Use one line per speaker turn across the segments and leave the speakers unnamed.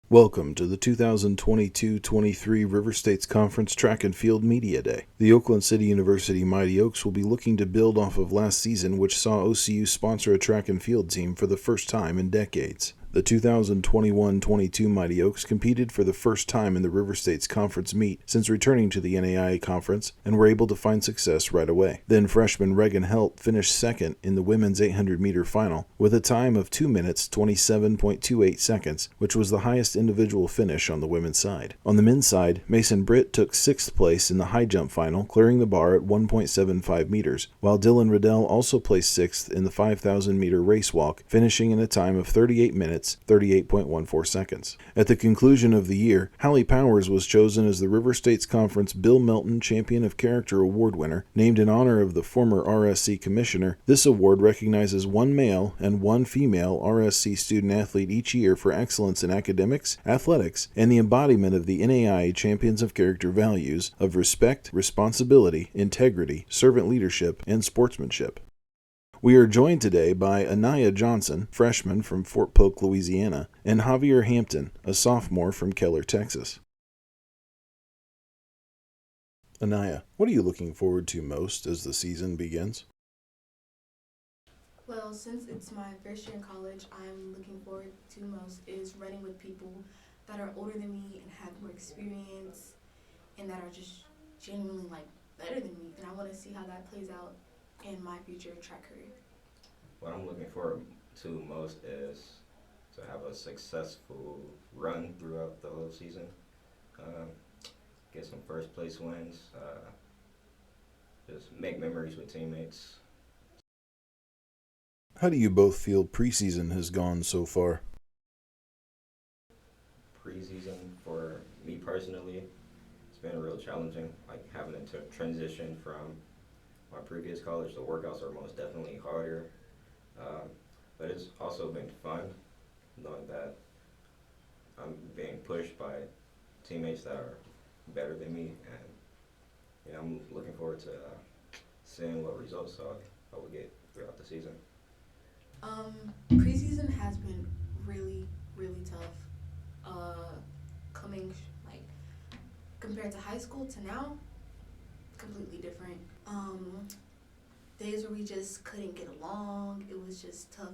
Welcome to the 2022-23 River States Conference Track and Field Media Day. The Oakland City University Mighty Oaks will be looking to build off of last season, which saw OCU sponsor a track and field team for the first time in decades. The 2021-22 Mighty Oaks competed for the first time in the River States Conference meet since returning to the NAIA Conference and were able to find success right away. Then freshman Reagan Helt finished second in the women's 800-meter final with a time of 2 minutes 27.28 seconds, which was the highest individual finish on the women's side. On the men's side, Mason Britt took 6th place in the high jump final, clearing the bar at 1.75 meters, while Dylan Riddell also placed 6th in the 5,000-meter race walk, finishing in a time of 38 minutes 38.14 seconds. At the conclusion of the year, Hallie Powers was chosen as the River States Conference Bill Melton Champion of Character Award winner, named in honor of the former RSC commissioner. This award recognizes one male and one female RSC student athlete each year for excellence in academics, athletics, and the embodiment of the NAIA Champions of Character values of respect, responsibility, integrity, servant leadership, and sportsmanship. We are joined today by Anaya Johnson, freshman from Fort Polk, Louisiana, and Javier Hampton, a sophomore from Keller, Texas. Anaya, what are you looking forward to most as the season begins?
Well, since it's my first year in college, I'm looking forward to most is running with people that are older than me and have more experience and that are just genuinely better than me. And I want to see how that plays out in my future track career.
What I'm looking forward to most is to have a successful run throughout the whole season. Get some first place wins. Just make memories with teammates.
How do you both feel preseason has gone so far?
Preseason for me personally, it's been real challenging. Like having to transition from my previous college, the workouts are most definitely harder. But it's also been fun knowing that I'm being pushed by teammates that are better than me, and I'm looking forward to seeing what results I will get throughout the season.
Preseason has been really, really tough. Coming compared to high school to now, completely different. Days where we just couldn't get along. It was just tough,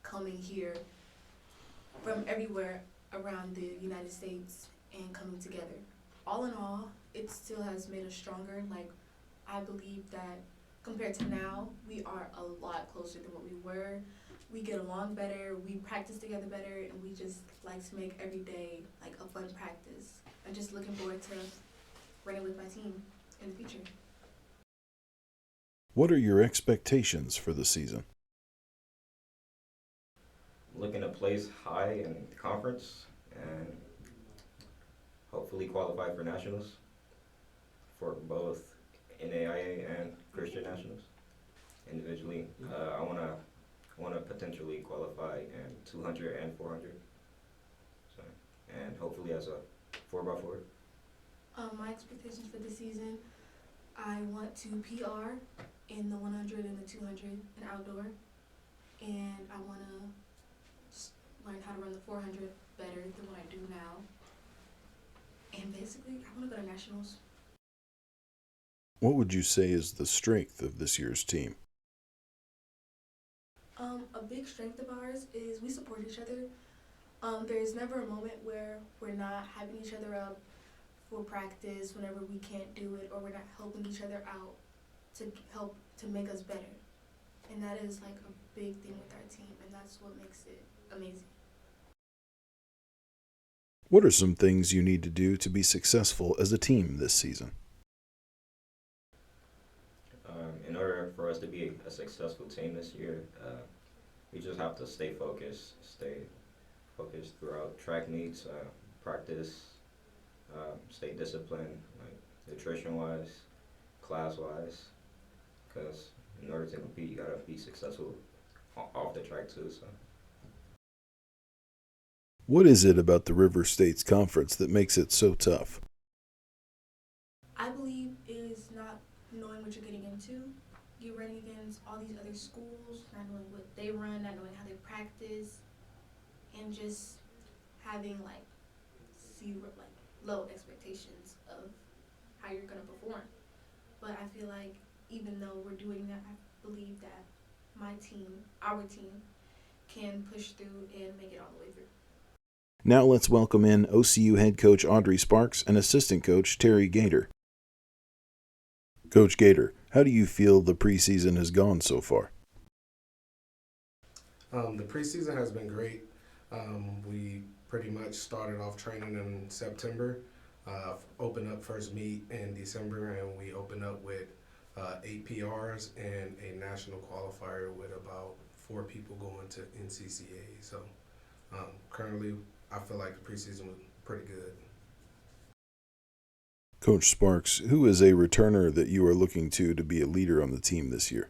coming here from everywhere around the United States and coming together. All in all, it still has made us stronger. I believe that compared to now, we are a lot closer than what we were. We get along better, we practice together better, and we just like to make every day a fun practice. I'm just looking forward to running with my team in the future.
What are your expectations for the season?
Looking to place high in the conference and hopefully qualify for nationals for both NAIA and Christian nationals. Individually, I want to potentially qualify in 200 and 400. So, and hopefully as a 4x4.
My expectations for this season, I want to PR in the 100 and the 200 and outdoor, and I want to learn how to run the 400 better than what I do now. And basically, I want to go to nationals.
What would you say is the strength of this year's team?
A big strength of ours is we support each other. There's never a moment where we're not hyping each other up for practice whenever we can't do it, or we're not helping each other out to help to make us better. And that is a big thing with our team, and that's what makes it amazing.
What are some things you need to do to be successful as a team this season?
In order for us to be a successful team this year, we just have to stay focused throughout track meets, practice, stay disciplined, nutrition-wise, class-wise, because in order to compete, you gotta be successful off the track too. So,
What is it about the River States Conference that makes it so tough?
I believe it is not knowing what you're getting into. You're running against all these other schools, not knowing what they run, not knowing how they practice, and just having see like low expectations of how you're gonna perform. But I feel like even though we're doing that, I believe that our team, can push through and make it all the way through.
Now let's welcome in OCU head coach Audrey Sparks and assistant coach Terry Gator. Coach Gator, how do you feel the preseason has gone so far?
The preseason has been great. We pretty much started off training in September, opened up first meet in December, and we opened up with 8 PRs and a national qualifier with about 4 people going to NCCA. So currently, I feel like the preseason was pretty good.
Coach Sparks, who is a returner that you are looking to be a leader on the team this year?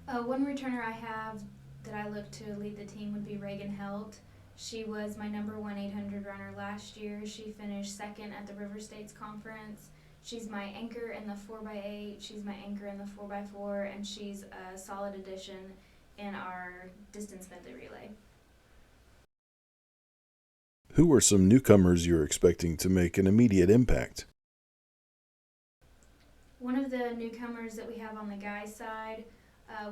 One returner I have that I look to lead the team would be Reagan Helt. She was my number 1 800 runner last year. She finished second at the River States Conference. She's my anchor in the 4x8, she's my anchor in the 4x4, and she's a solid addition in our distance medley relay.
Who are some newcomers you're expecting to make an immediate impact?
One of the newcomers that we have on the guys' side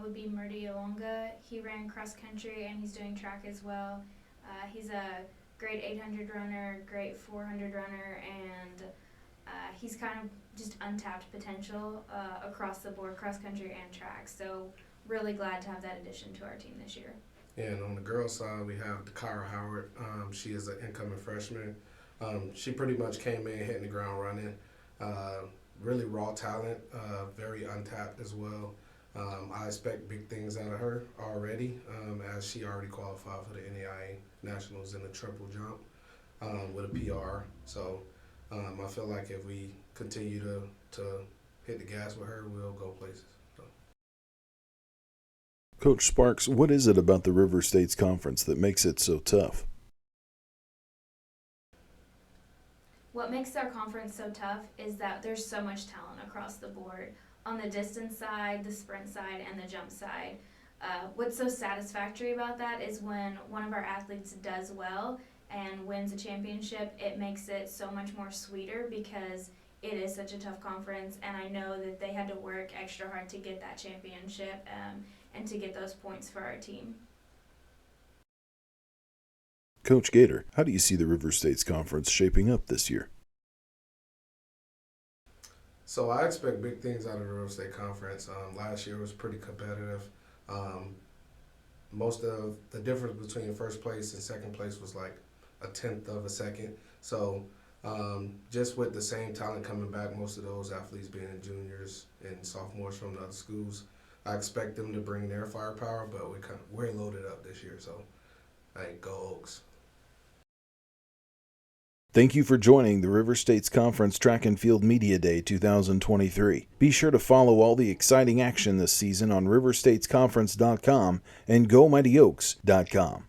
would be Murdy Alonga. He ran cross country and he's doing track as well. He's a great 800 runner, great 400 runner, and he's kind of just untapped potential across the board, cross country and track. So really glad to have that addition to our team this year.
And on the girls' side, we have Kyra Howard. She is an incoming freshman. She pretty much came in hitting the ground running. Really raw talent, very untapped as well. I expect big things out of her already, as she already qualified for the NAIA Nationals in the triple jump with a PR. So I feel like if we continue to hit the gas with her, we'll go places. So.
Coach Sparks, what is it about the River States Conference that makes it so tough?
What makes our conference so tough is that there's so much talent across the board. On the distance side, the sprint side, and the jump side. What's so satisfactory about that is when one of our athletes does well and wins a championship, it makes it so much more sweeter because it is such a tough conference, and I know that they had to work extra hard to get that championship and to get those points for our team.
Coach Gator, how do you see the River States Conference shaping up this year?
So I expect big things out of the River State Conference. Last year was pretty competitive. Most of the difference between first place and second place was like a tenth of a second. So just with the same talent coming back, most of those athletes being juniors and sophomores from the other schools, I expect them to bring their firepower, but we're loaded up this year. So go Oaks.
Thank you for joining the River States Conference Track and Field Media Day 2023. Be sure to follow all the exciting action this season on riverstatesconference.com and GoMightyOaks.com.